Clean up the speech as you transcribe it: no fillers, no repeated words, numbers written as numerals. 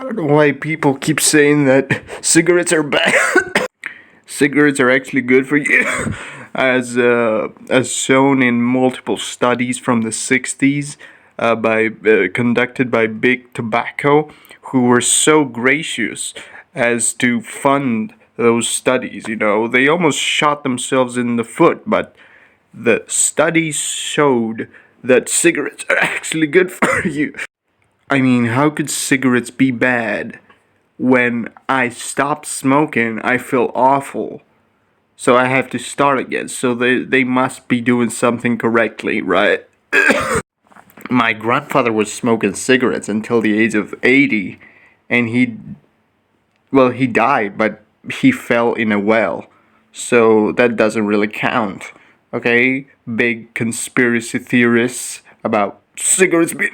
I don't know why people keep saying that cigarettes are bad. Cigarettes are actually good for you, as shown in multiple studies from the 60s by conducted by Big Tobacco, who were so gracious as to fund those studies. You know, they almost shot themselves in the foot, but the studies showed that cigarettes are actually good for you. I mean, how could cigarettes be bad? When I stop smoking, I feel awful. So I have to start again. So they must be doing something correctly, right? My grandfather was smoking cigarettes until the age of 80, and he died, but he fell in a well. So that doesn't really count. Okay? Big conspiracy theorists about cigarettes being